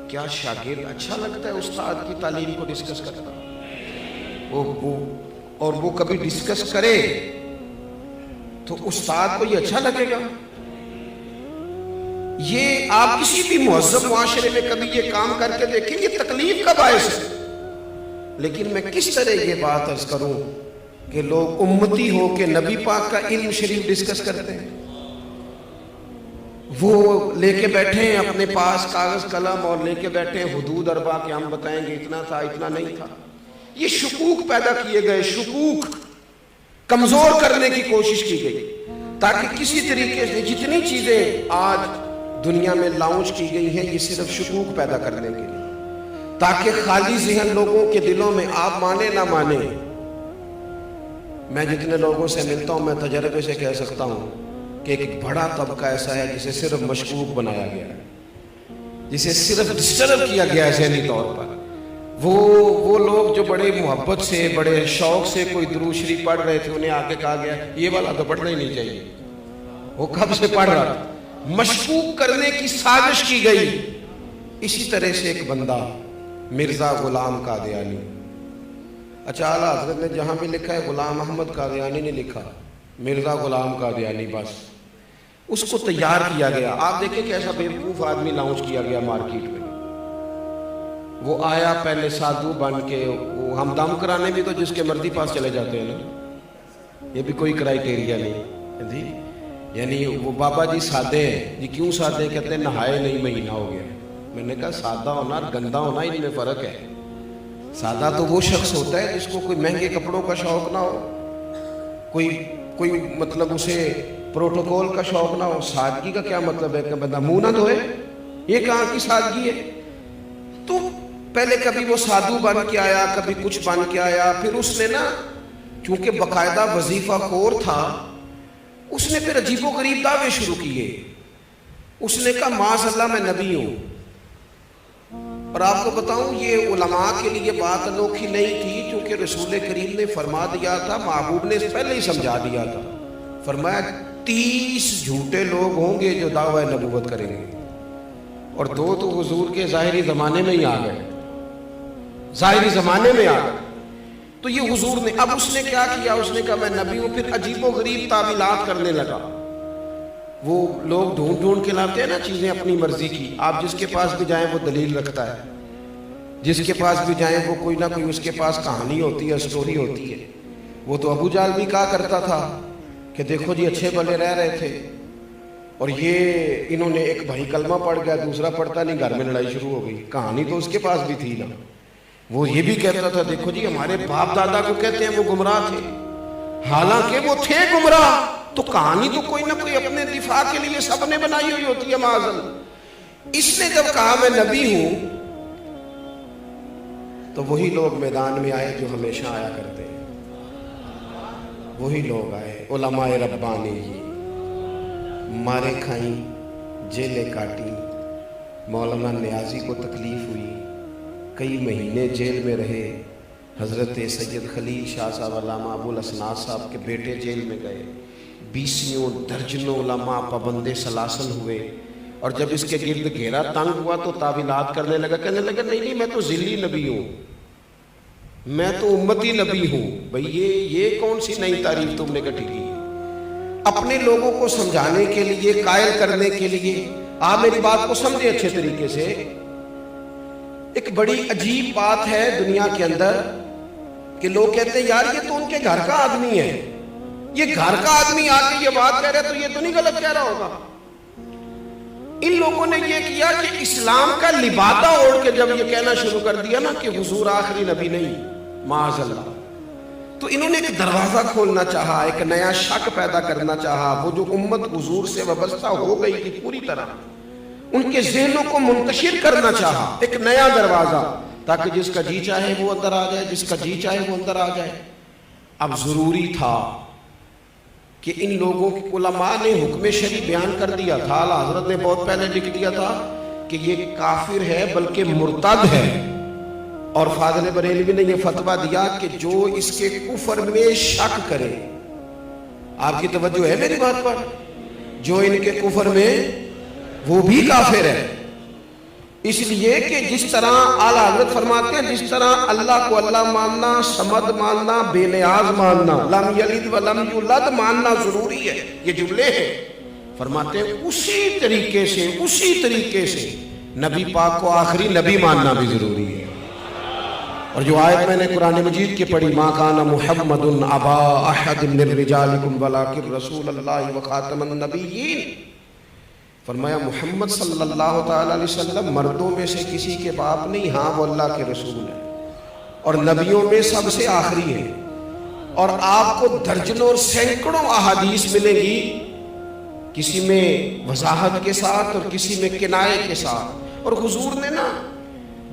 کیا شاگرد اچھا لگتا ہے استاد کی تعلیم کو ڈسکس کرتا؟ اور وہ کبھی ڈسکس کرے تو استاد کو یہ اچھا لگے گا؟ یہ آپ کسی بھی مہذب معاشرے میں کبھی یہ کام کر کے دیکھیں، یہ تکلیف کا باعث ہے۔ لیکن میں کس طرح یہ بات عرض کروں کہ لوگ امتی ہو کے نبی پاک کا علم شریف ڈسکس کرتے ہیں، وہ لے کے بیٹھے ہیں اپنے پاس کاغذ قلم اور لے کے بیٹھے ہیں حدود اربع کہ ہم بتائیں گے اتنا تھا اتنا نہیں تھا۔ یہ شکوک پیدا کیے گئے، شکوک کمزور کرنے کی کوشش کی گئی تاکہ کسی طریقے سے جتنی چیزیں آج دنیا میں لانچ کی گئی ہیں یہ صرف شکوک پیدا کرنے کے لیے، تاکہ خالی ذہن لوگوں کے دلوں میں آپ مانے نہ مانے۔ میں جتنے لوگوں سے ملتا ہوں میں تجربے سے کہہ سکتا ہوں کہ ایک بڑا طبقہ ایسا ہے جسے صرف مشکوک بنایا گیا ہے، جسے صرف ڈسٹرب کیا گیا ہے ذہنی طور پر۔ وہ لوگ جو بڑے محبت سے بڑے شوق سے کوئی درود شریف پڑھ رہے تھے، انہیں آگے کہا گیا یہ والا تو پڑھنا ہی نہیں چاہیے، وہ کب سے پڑھ رہا تھا۔ مشکوک کرنے کی سازش کی گئی۔ اسی طرح سے ایک بندہ مرزا غلام قادیانی، اچھا اعلیٰ حضرت نے جہاں بھی لکھا ہے غلام احمد قادیانی نے لکھا، مرزا غلام قادیانی بس، اس کو تیار کیا گیا۔ آپ دیکھیں کہ ایسا بیوقوف آدمی لانچ کیا گیا مارکیٹ میں۔ وہ آیا پہلے سادھو بن کے، وہ ہم دم کرانے بھی تو جس کے مرضی پاس چلے جاتے ہیں نا، یہ بھی کوئی کرائیٹیریا نہیں جی، یعنی وہ بابا جی سادے ہیں جی، کیوں سادے؟ کہتے ہیں نہائے نہیں مہینہ ہو گیا۔ میں نے کہا سادہ ہونا اور گندا ہونا ان میں فرق ہے۔ سادہ تو وہ شخص ہوتا ہے جس کو کوئی مہنگے کپڑوں کا شوق نہ ہو، کوئی مطلب اسے پروٹوکول کا شوق نہ ہو۔ سادگی کا کیا مطلب ہے کہ بندہ منہ نہ دھوئے؟ یہ کہاں کی سادگی ہے؟ تو پہلے کبھی وہ سادھو بن کے آیا، کبھی کچھ بن کے آیا، پھر اس نے نا چونکہ باقاعدہ وظیفہ خور تھا، اس نے پھر عجیب و غریب دعوے شروع کیے۔ اس نے کہا معاذ اللہ میں نبی ہوں۔ اور آپ کو بتاؤں یہ علماء کے لیے بات انوکھی نہیں تھی، کیونکہ رسول کریم نے فرما دیا تھا، محبوب نے پہلے ہی سمجھا دیا تھا، فرمایا 30 جھوٹے لوگ ہوں گے جو دعوی نبوت کریں گے، اور 2 تو حضور کے ظاہری زمانے میں ہی آ گئے، ظاہری زمانے میں آ گئے۔ تو یہ حضور نے، اب اس نے کیا کیا؟ اس نے کہا میں نبی ہوں، پھر عجیب و غریب تعویلات کرنے لگا۔ وہ لوگ ڈھونڈ کے لاتے ہیں نا چیزیں اپنی مرضی کی، آپ جس کے پاس بھی جائیں وہ دلیل رکھتا ہے، جس کے پاس بھی جائیں وہ کوئی نہ کوئی اس کے پاس کہانی ہوتی ہے، سٹوری ہوتی ہے۔ وہ تو ابو جہل بھی کہا کرتا تھا کہ دیکھو جی اچھے بھلے رہ رہے تھے، اور یہ انہوں نے ایک بھائی کلمہ پڑھ گیا، دوسرا پڑھتا نہیں، گھر میں لڑائی شروع ہو گئی۔ کہانی تو اس کے پاس بھی تھی نا۔ وہ یہ بھی کہتا تھا دیکھو جی ہمارے باپ دادا کو کہتے ہیں وہ گمراہ تھے، حالانکہ وہ تھے گمراہ۔ تو کہانی تو کوئی نہ کوئی اپنے دفاع کے لیے سب نے بنائی ہوئی ہوتی ہے معاذ اللہ۔ اس نے جب کہا میں نبی ہوں تو وہی لوگ میدان میں آئے جو ہمیشہ آیا کرتے ہیں، وہی لوگ آئے، علماء ربانی جی، مارے کھائیں، جیلیں کاٹی۔ مولانا نیازی کو تکلیف ہوئی، کئی مہینے جیل میں رہے۔ حضرت سید خلیل شاہ صاحب علامہ ابو الاسناد صاحب کے بیٹے جیل میں گئے، 20 درجنوں علماء پابندے سلاسل ہوئے۔ اور جب اس کے گرد گھیرا تنگ ہوا تو تعویلات کرنے لگا، کہنے لگا نہیں میں تو ذلی نبی ہوں، میں تو امتی نبی ہوں۔ بھئی یہ کون سی نئی تعریف تم نے گٹھی کی؟ اپنے لوگوں کو سمجھانے کے لیے، قائل کرنے کے لیے، آپ میری بات کو سمجھیں اچھے طریقے سے۔ ایک بڑی عجیب بات ہے دنیا کے اندر کہ لوگ کہتے ہیں یار یہ تو ان کے گھر کا آدمی ہے، یہ گھر کا آدمی آ کے یہ بات کہہ رہا ہے تو یہ تو نہیں غلط کہہ رہا ہوگا۔ ان لوگوں نے یہ کیا کہ اسلام کا لبادہ اوڑھ کے جب یہ کہنا شروع کر دیا نا کہ حضور آخری نبی نہیں، معاذ اللہ، تو انہوں نے ایک دروازہ کھولنا چاہا، ایک نیا شک پیدا کرنا چاہا۔ وہ جو امت حضور سے وابستہ ہو گئی تھی پوری طرح، ان کے ذہنوں کو منتشر کرنا چاہا، ایک نیا دروازہ، تاکہ جس کا جی چاہے وہ اندر آ جائے، جس کا جی چاہے وہ اندر آ جائے۔ اب ضروری تھا کہ ان لوگوں کی علماء نے حکم شرعی بیان کر دیا تھا، اعلیٰ حضرت نے بہت پہلے لکھ دیا تھا کہ یہ کافر ہے بلکہ مرتد ہے، اور فاضل بریلوی نے یہ فتویٰ دیا کہ جو اس کے کفر میں شک کرے، آپ کی توجہ ہے میری بات پر، جو ان کے کفر میں وہ بھی کافر ہے۔ اس لیے کہ جس طرح اعلیٰ حضرت فرماتے ہیں جس طرح اللہ کو اللہ ماننا، صمد ماننا، بے نیاز ماننا، لم یلد ولم یولد ماننا ضروری ہے، یہ جملے ہیں، فرماتے ہیں اسی طریقے سے نبی پاک کو آخری نبی ماننا بھی ضروری ہے۔ اور جو آیت میں نے قرآن مجید کی پڑھی، ما کان محمد ابا احد من رجالکم ولکن رسول اللہ وخاتم النبیین، فرمایا محمد صلی اللہ تعالی علیہ وسلم مردوں میں سے کسی کے باپ نہیں، ہاں وہ اللہ کے رسول ہیں اور نبیوں میں سب سے آخری ہیں۔ اور آپ کو درجنوں اور سینکڑوں احادیث ملے گی، کسی میں وضاحت کے ساتھ اور کسی میں کنایے کے ساتھ، اور حضور نے نا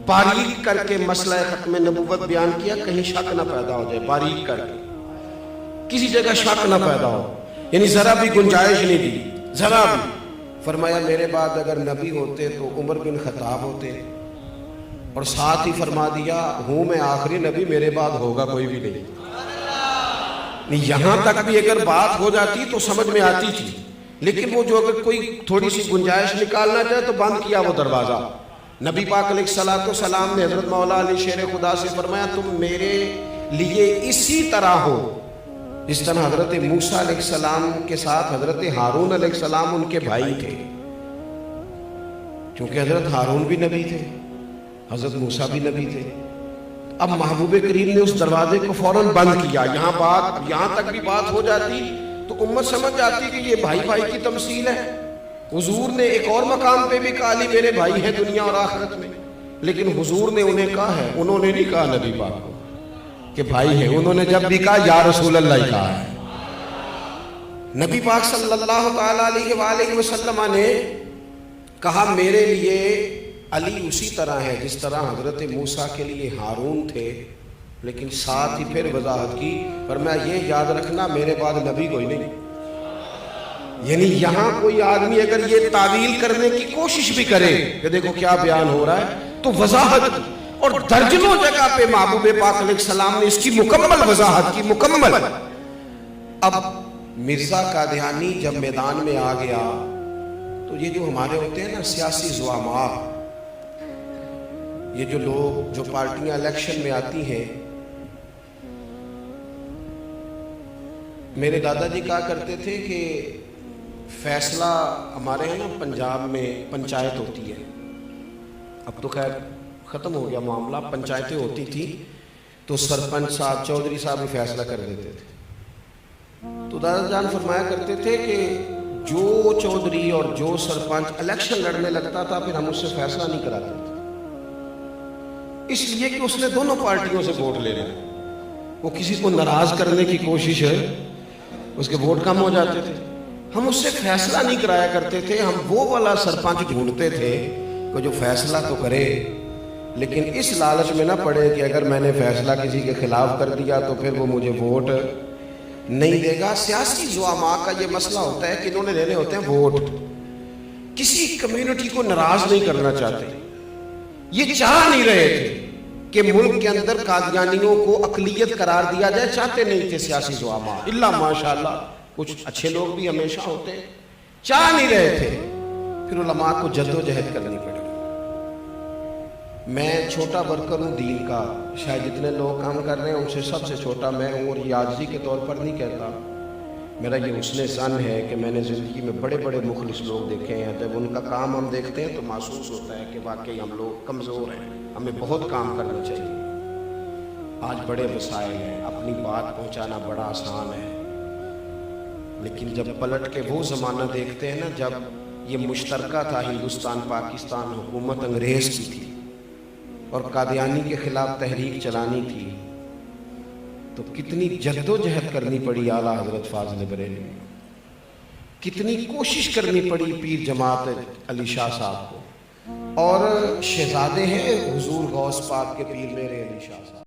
باریک کر کے مسئلہ ختم نبوت بیان کیا، کہیں شک نہ پیدا ہو جائے، باریک کر کے کسی جگہ شک نہ پیدا ہو، یعنی ذرا بھی گنجائش نہیں دی، ذرا بھی۔ فرمایا میرے بعد اگر نبی ہوتے تو عمر بن خطاب ہوتے، اور ساتھ ہی فرما دیا ہوں میں آخری نبی، میرے بعد ہوگا کوئی بھی نہیں۔ یہاں تک بھی اگر بات ہو جاتی تو سمجھ میں آتی تھی، لیکن وہ جو اگر کوئی تھوڑی سی گنجائش نکالنا چاہے تو بند کیا وہ دروازہ۔ نبی پاک علیہ السلام نے حضرت مولا علی شیر خدا سے فرمایا تم میرے لیے اسی طرح ہو جس طرح حضرت موسیٰ علیہ السلام کے ساتھ حضرت ہارون علیہ السلام ان کے بھائی تھے، کیونکہ حضرت ہارون بھی نبی تھے، حضرت موسیٰ بھی نبی تھے۔ اب محبوب کریم نے اس دروازے کو فوراً بند کیا۔ یہاں تک بھی بات ہو جاتی تو امت سمجھ جاتی کہ یہ بھائی بھائی کی تمثیل ہے۔ حضور نے ایک اور مقام پہ بھی کہا لی میرے بھائی ہیں دنیا اور آخرت میں، لیکن حضور نے انہیں کہا ہے، انہوں نے نہیں کہا نبی پاک کو کہ بھائی ہیں، انہوں نے جب بھی کہا یا رسول اللہ ہی کہا ہے۔ نبی پاک صلی اللہ تعالیٰ علیہ وآلہ وسلم نے کہا میرے لیے علی اسی طرح ہے جس طرح حضرت موسیٰ کے لیے ہارون تھے، لیکن ساتھ ہی پھر وضاحت کی، فرمایا یہ یاد رکھنا میرے بعد نبی کوئی نہیں۔ یعنی یہاں کوئی آدمی اگر یہ تعویل کرنے کی کوشش بھی کرے کہ دیکھو کیا بیان ہو رہا ہے، تو وضاحت اور درجنوں جگہ پہ محبوب پاک علیہ السلام نے اس کی مکمل وضاحت کی، مکمل۔ اب مرزا قادیانی جب میدان میں آ گیا تو یہ جو ہمارے ہوتے ہیں نا سیاسی زعماء، یہ جو لوگ جو پارٹیاں الیکشن میں آتی ہیں، میرے دادا جی کہا کرتے تھے کہ فیصلہ ہمارے ہیں نا پنجاب میں پنچایت ہوتی ہے، اب تو خیر ختم ہو گیا معاملہ، پنچایتیں ہوتی تھی تو سرپنچ صاحب چودھری صاحب بھی فیصلہ کر دیتے تھے۔ تو دادا جان فرمایا کرتے تھے کہ جو چودھری اور جو سرپنچ الیکشن لڑنے لگتا تھا پھر ہم اس سے فیصلہ نہیں کراتے تھے، اس لیے کہ اس نے دونوں پارٹیوں سے ووٹ لے لیا، وہ کسی کو ناراض کرنے کی کوشش ہے، اس کے ووٹ کم ہو جاتے تھے۔ ہم اس سے فیصلہ نہیں کرایا کرتے تھے، ہم وہ والا سرپنچ ڈھونڈتے تھے کہ جو فیصلہ تو کرے لیکن اس لالچ میں نہ پڑے کہ اگر میں نے فیصلہ کسی کے خلاف کر دیا تو پھر وہ مجھے ووٹ نہیں دے گا۔ سیاسی زعماء کا یہ مسئلہ ہوتا ہے کہ انہوں نے لینے ہوتے ہیں ووٹ، کسی کمیونٹی کو ناراض نہیں کرنا چاہتے، یہ چاہ نہیں رہے تھے کہ ملک کے اندر قادیانیوں کو اقلیت قرار دیا جائے، چاہتے نہیں تھے سیاسی زعماء، اللہ ماشاءاللہ کچھ اچھے لوگ بھی ہمیشہ ہوتے ہیں، چاہ نہیں رہے تھے۔ پھر علماء کو جدوجہد کرنی پڑی۔ میں چھوٹا ورکر ہوں دین کا، شاید جتنے لوگ کام کر رہے ہیں ان سے سب سے چھوٹا میں ہوں، اور یہ عاجزی کے طور پر نہیں کہتا، میرا یہ حسن ظن ہے کہ میں نے زندگی میں بڑے بڑے مخلص لوگ دیکھے ہیں، جب ان کا کام ہم دیکھتے ہیں تو محسوس ہوتا ہے کہ واقعی ہم لوگ کمزور ہیں، ہمیں بہت کام کرنا چاہیے۔ آج بڑے وسائل ہیں، اپنی بات پہنچانا بڑا آسان ہے، لیکن جب پلٹ کے وہ زمانہ دیکھتے ہیں نا جب یہ مشترکہ تھا، ہندوستان پاکستان حکومت انگریز کی تھی اور قادیانی کے خلاف تحریک چلانی تھی، تو کتنی جدوجہد کرنی پڑی اعلیٰ حضرت فاضل بریلوی، کتنی کوشش کرنی پڑی پیر جماعت علی شاہ صاحب کو، اور شہزادے ہیں حضور غوث پاک کے پیر میرے علی شاہ صاحب۔